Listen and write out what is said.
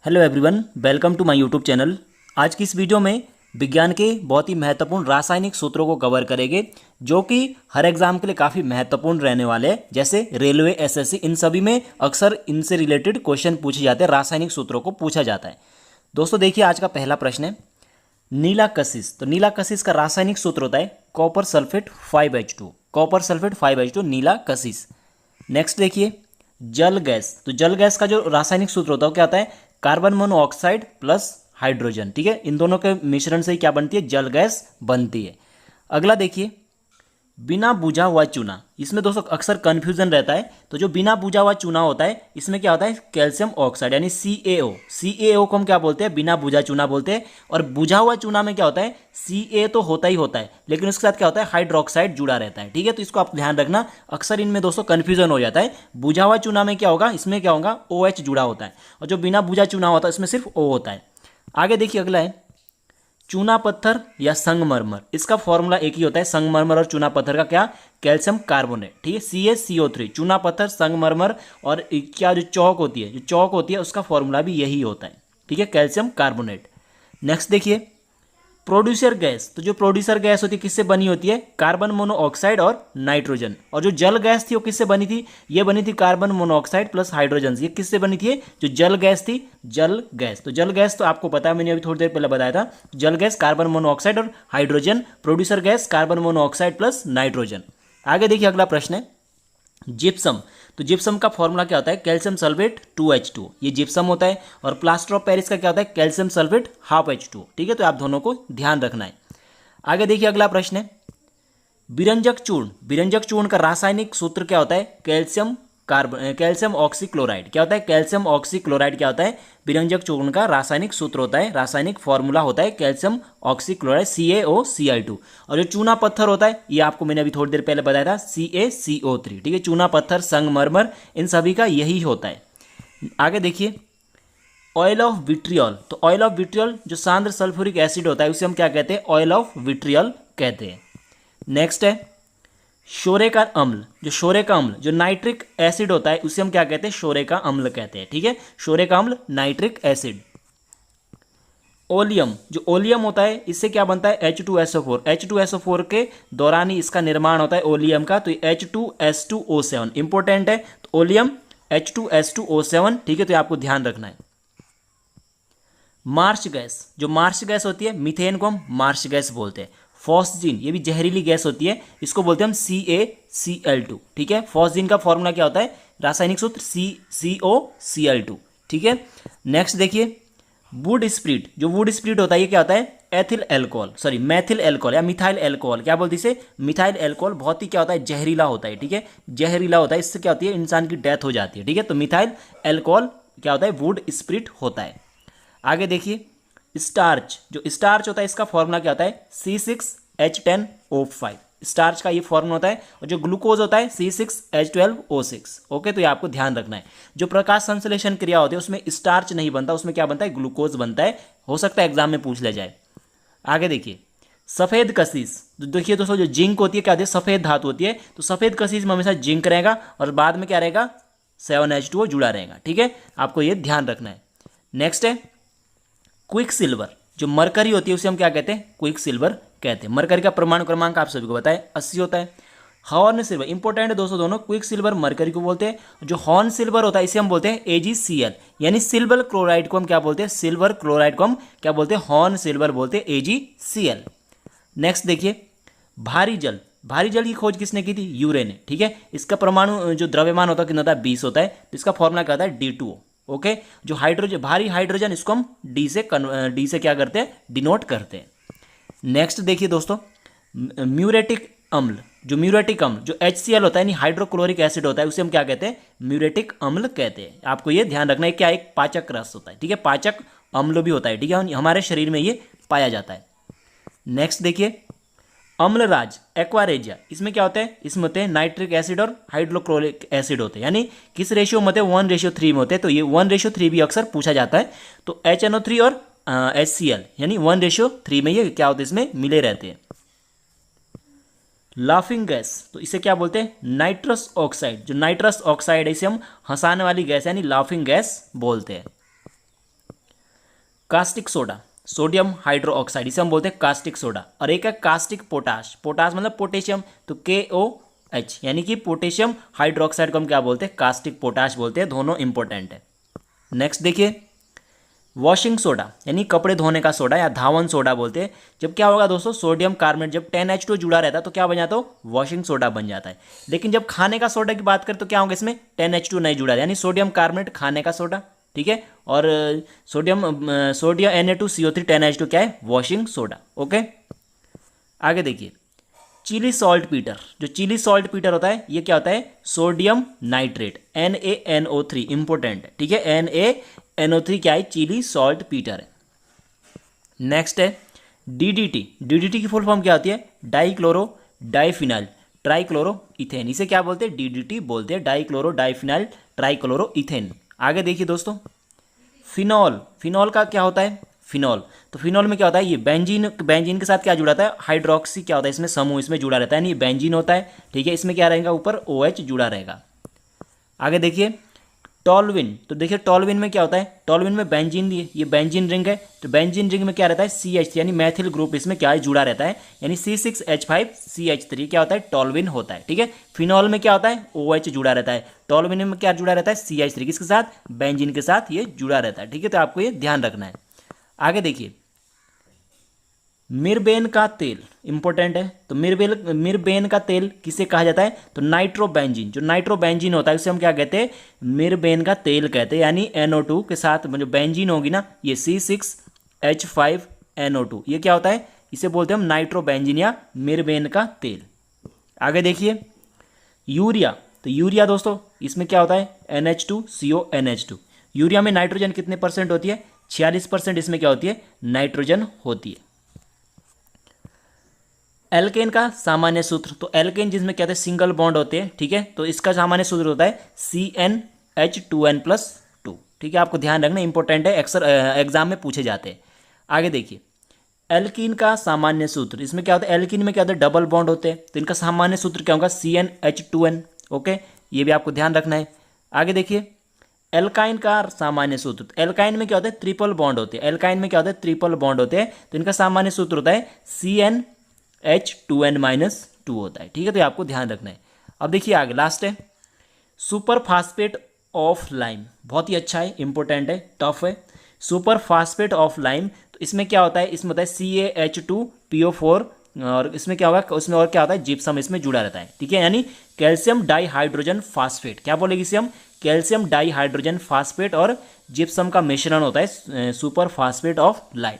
Hello everyone, welcome to my YouTube channel. आज की इस वीडियो में विज्ञान के बहुत ही महत्वपूर्ण रासायनिक सूत्रों को कवर करेंगे जो कि हर एग्जाम के लिए काफ़ी महत्वपूर्ण रहने वाले हैं। जैसे रेलवे, एसएससी, इन सभी में अक्सर इनसे रिलेटेड क्वेश्चन पूछे जाते हैं, रासायनिक सूत्रों को पूछा जाता है। दोस्तों देखिए, आज का पहला प्रश्न है नीला कशिश। तो नीला कशिश का रासायनिक सूत्र होता है copper sulphate 5H2। Copper sulphate 5H2 नीला कशिश। नेक्स्ट देखिए जल गैस। तो जल गैस का जो रासायनिक सूत्र होता है वो क्या होता है? Carbon monoxide plus hydrogen. ठीक है, इन दोनों के मिश्रण से क्या बनती है? जल गैस बनती है। अगला देखिए बिना बुझा हुआ चूना। इसमें दोस्तों अक्सर कंफ्यूजन रहता है। तो जो बिना बुझा हुआ चूना होता है इसमें क्या होता है? कैल्शियम ऑक्साइड यानी CaO। CaO को हम क्या बोलते हैं? बिना बुझा चूना बोलते हैं। और बुझा हुआ चूना में क्या होता है? Ca तो होता ही होता है, लेकिन उसके साथ क्या होता है? हाइड्रोक्साइड जुड़ा रहता है। ठीक है, तो इसको आप ध्यान रखना। अक्सर इनमें दोस्तों कंफ्यूजन हो जाता है। बुझा हुआ चूना में क्या होगा? इसमें क्या होगा? OH जुड़ा होता है, और जो बिना बुझा चूना होता है इसमें सिर्फ O होता है। आगे देखिए अगला है चूना पत्थर या संगमरमर। इसका फॉर्मूला एक ही होता है। संगमरमर और चूना पत्थर का क्या? Calcium carbonate. ठीक है, CaCO3। चूना पत्थर, संगमरमर और क्या जो चौक होती है, जो चौक होती है उसका फॉर्मूला भी यही होता है। ठीक है, कैल्शियम कार्बोनेट। नेक्स्ट देखिए प्रोड्यूसर गैस। तो जो प्रोड्यूसर गैस होती है किससे बनी होती है? कार्बन मोनोऑक्साइड और नाइट्रोजन। और जो जल गैस थी वो किससे बनी थी? ये बनी थी कार्बन मोनोऑक्साइड प्लस हाइड्रोजन। ये किससे बनी थी? जो जल गैस थी, जल गैस। तो जल गैस तो आपको पता है, मैंने अभी थोड़ी देर पहले बताया था। जल गैस कार्बन मोनोऑक्साइड और hydrogen, producer gas carbon monoxide plus nitrogen. आगे देखिए अगला प्रश्न है जिप्सम। तो जिप्सम का फॉर्मूला क्या होता है? Calcium sulphate 2H2। ये जिप्सम होता है। और प्लास्टर ऑफ पेरिस का क्या होता है? Calcium sulphate half H2। ठीक है, तो आप दोनों को ध्यान रखना है। आगे देखिए अगला प्रश्न है विरंजक चूर्ण। विरंजक चूर्ण का रासायनिक सूत्र क्या होता है? Calcium oxychloride. क्या होता है? कैल्शियम ऑक्सीक्लोराइड क्या होता है? विरंजक चूर्ण का रासायनिक सूत्र होता है, रासायनिक फॉर्मूला होता है कैल्शियम ऑक्सीक्लोराइड CaOCl2। और जो चूना पत्थर होता है ये आपको मैंने अभी थोड़ी देर पहले बताया था, CaCO3। ठीक है, चूना पत्थर, संगमरमर, इन सभी का यही होता है। आगे देखिए ऑयल ऑफ विट्रियल। तो ऑयल ऑफ विट्रियल जो सांद्र सल्फ्यूरिक एसिड होता है उसे हम क्या कहते हैं? ऑयल ऑफ विट्रियल कहते हैं। नेक्स्ट है शोरे का अम्ल। जो शोरे का अम्ल, जो नाइट्रिक एसिड होता है उसे हम क्या कहते हैं? शोरे का अम्ल कहते हैं। ठीक है, शोरे का अम्ल नाइट्रिक एसिड। ओलियम। जो ओलियम होता है इससे क्या बनता है? H2SO4। H2SO4 के दौरान ही इसका निर्माण होता है ओलियम का। तो H2S2O7 इंपॉर्टेंट है। तो ओलियम H2S2O7। ठीक है, तो आपको ध्यान रखना है। Marsh gas. जो मार्श गैस होती है, मीथेन को हम मार्श गैस बोलते हैं। फॉस्जीन, ये भी जहरीली गैस होती है, इसको बोलते हैं हम CaCl2। ठीक है, फॉस्जीन का फॉर्मूला क्या होता है? रासायनिक सूत्र COCl2। ठीक है, नेक्स्ट देखिए वुड स्प्रिट। जो वुड स्प्रिट होता है ये क्या होता है? Ethyl alcohol, sorry Maithil alcohol या मिथाइल एल्कोहल। क्या बोलते हैं इसे? Methyl alcohol. बहुत ही क्या होता है? जहरीला होता है। ठीक है, जहरीला होता है, इससे क्या होती है? इंसान की डेथ हो जाती है। ठीक है, तो मिथाइल एल्कोहल क्या होता है? वुड स्प्रिट होता है। आगे देखिए स्टार्च। जो स्टार्च होता है इसका फॉर्मूला क्या होता है? C6H10O5। स्टार्च का ये फॉर्मूला होता है। और जो ग्लूकोज होता है C6H12O6। ओके, तो ये आपको ध्यान रखना है। जो प्रकाश संश्लेषण क्रिया होती है उसमें स्टार्च नहीं बनता, उसमें क्या बनता है? ग्लूकोज बनता है। हो सकता है एग्जाम में पूछ लिया जाए। आगे देखिए सफेद कशिश। देखिए दोस्तों जो जिंक होती है क्या होती है? सफेद धातु होती है। तो सफेद कशिश में हमेशा जिंक रहेगा और बाद में क्या रहेगा? 7H2O जुड़ा रहेगा। ठीक है, आपको ये ध्यान रखना है। नेक्स्ट है क्विक सिल्वर। जो मरकरी होती है उसे हम क्या कहते हैं? क्विक सिल्वर कहते हैं। मरकरी का परमाणु क्रमांक आप सभी को बताएं 80 होता है। हॉर्न सिल्वर इंपॉर्टेंट है दोस्तों दोनों। क्विक सिल्वर मरकरी को बोलते हैं। जो हॉर्न सिल्वर होता है इसे हम बोलते हैं AgCl, यानी सिल्वर क्लोराइड को हम क्या बोलते हैं? सिल्वर क्लोराइड को हम क्या बोलते हैं? हॉर्न सिल्वर बोलते हैं, AgCl। नेक्स्ट देखिए भारी जल। भारी जल की खोज किसने की थी? यूरे ने। ठीक है, इसका परमाणु जो द्रव्यमान होता है कितना होता है? 20 होता है। तो इसका फॉर्मूला क्या होता है? D2O। ओके, जो हाइड्रोजन, भारी हाइड्रोजन, इसको हम डी से क्या करते हैं? डिनोट करते हैं। नेक्स्ट देखिए दोस्तों म्यूरेटिक अम्ल। जो म्यूरेटिक अम्ल जो HCl होता है यानी हाइड्रोक्लोरिक एसिड होता है उसे हम क्या कहते हैं? म्यूरेटिक अम्ल कहते हैं। आपको ये ध्यान रखना है। क्या एक पाचक रस होता है। ठीक है, पाचक अम्ल भी होता है। ठीक है, हमारे शरीर में ये पाया जाता है। नेक्स्ट देखिए अम्लराज एक्वारेजिया। इसमें क्या होते हैं? इसमें होते हैं नाइट्रिक एसिड और हाइड्रोक्लोरिक एसिड होते हैं। यानी किस रेशियो में होते हैं? 1:3 में होते हैं। तो ये 1:3 भी अक्सर पूछा जाता है। तो HNO3 और HCl यानी 1:3 में ये क्या होते हैं? इसमें मिले रहते हैं। Laughing gas. तो इसे क्या बोलते हैं? Nitrous oxide. जो नाइट्रस ऑक्साइड है इसे हम हंसाने वाली गैस यानी लाफिंग गैस बोलते हैं। कास्टिक सोडा, सोडियम हाइड्रोक्साइड, इसे हम बोलते हैं कास्टिक सोडा। और एक है कास्टिक पोटाश, पोटाश मतलब पोटेशियम, तो KOH, यानी कि पोटेशियम हाइड्रोक्साइड को हम क्या बोलते हैं, कास्टिक पोटाश बोलते हैं। दोनों इंपॉर्टेंट है। नेक्स्ट देखिए, वॉशिंग सोडा यानी कपड़े धोने का सोडा या धावन सोडा बोलते हैं। जब क्या होगा दोस्तों, सोडियम कार्बोनेट जब 10H2 जुड़ा रहता है तो क्या बन जाता है, वॉशिंग सोडा बन जाता है। लेकिन जब खाने का सोडा की बात करें तो क्या होगा, इसमें 10H2 नहीं जुड़ा है, यानी सोडियम कार्बोनेट खाने का सोडा, ठीक है। और सोडियम Na2CO3 10H2 क्या है, वॉशिंग सोडा। ओके, आगे देखिए, चिली सॉल्ट पीटर, जो चिली सॉल्ट पीटर होता है ये क्या होता है, सोडियम नाइट्रेट NaNO3, इंपोर्टेंट है, ठीक है। NaNO3 क्या है, चिली सॉल्ट पीटर है। नेक्स्ट है DDT की फुल फॉर्म क्या होती है, डाइक्लोरो डाइफिनाइल ट्राइक्लोरो इथेन, इसे क्या बोलते हैं, DDT बोलते हैं, डाइक्लोरो डाइफिनाइल ट्राइक्लोरो इथेन। आगे देखिए दोस्तों, फिनॉल का क्या होता है, फिनॉल, तो फिनॉल में क्या होता है, ये बेंजीन के साथ क्या जुड़ा रहता है, हाइड्रोक्सी क्या होता है, इसमें समूह इसमें जुड़ा रहता है, यानी बेंजीन होता है, ठीक है। इसमें क्या रहेगा, ऊपर OH जुड़ा रहेगा। आगे देखिए, टॉलविन, तो देखिए टॉलविन में क्या होता है, टॉलविन में बेंजीन, ये बेंजीन रिंग है, तो बेंजीन रिंग में क्या रहता है, CH, यानी मैथिल ग्रुप इसमें क्या है, जुड़ा रहता है, यानी C6H5CH3 क्या होता है, टॉलविन होता है, ठीक है। फिनॉल में क्या होता है, OH जुड़ा रहता है, टॉलविन में क्या जुड़ा रहता है, CH3, किसके साथ, बेंजीन के साथ ये जुड़ा रहता है, ठीक है। तो आपको ये ध्यान रखना है। आगे देखिए, मिरबेन का तेल इंपॉर्टेंट है, तो मिरबेन का तेल किसे कहा जाता है, तो नाइट्रोबेंजीन, जो नाइट्रोबेंजीन होता है उसे हम क्या कहते हैं, मिरबेन का तेल कहते हैं, यानी NO2 के साथ जो बेंजीन होगी ना, ये C6H5NO2, ये क्या होता है, इसे बोलते हैं हम नाइट्रोबेंजीन या मिरबेन का तेल। आगे देखिए, यूरिया, तो यूरिया दोस्तों इसमें क्या होता है, NH2CO NH2, यूरिया में नाइट्रोजन कितने परसेंट होती है, 46% इसमें क्या होती है, नाइट्रोजन होती है। एल्केन का सामान्य सूत्र, तो एल्केन जिसमें क्या होता है, सिंगल बॉन्ड होते हैं, ठीक है, तो इसका सामान्य सूत्र होता है CnH2n+2, ठीक है। आपको ध्यान रखना, इंपॉर्टेंट है, अक्सर एग्जाम में पूछे जाते हैं। आगे देखिए, एल्कीन का सामान्य सूत्र, इसमें क्या होता है, एल्कीन में क्या होता है, डबल बॉन्ड होते हैं, तो इनका सामान्य सूत्र क्या होगा, CnH2n। ओके, ये भी आपको ध्यान रखना है। आगे देखिए, एल्काइन का सामान्य सूत्र, तो एल्काइन में क्या होता है, ट्रिपल बॉन्ड होते हैं, एल्काइन में क्या होता है, ट्रिपल बॉन्ड होते हैं, तो इनका सामान्य सूत्र होता है CnH2n-2 होता है, ठीक है। तो आपको ध्यान रखना है। अब देखिए आगे, लास्ट है सुपर फास्फेट ऑफ लाइम, बहुत ही अच्छा है, इंपॉर्टेंट है, टफ है। सुपर फास्फेट ऑफ लाइम, तो इसमें क्या होता है, इसमें होता है CaH2PO4, और इसमें क्या होगा, उसमें और क्या होता है, जिप्सम इसमें जुड़ा रहता है, ठीक है, यानी कैल्शियम डाइहाइड्रोजन फास्फेट, क्या बोलेगी इसे हम, कैल्शियम डाइहाइड्रोजन फास्फेट और जिप्सम का मिश्रण होता है सुपर फास्फेट ऑफ लाइम।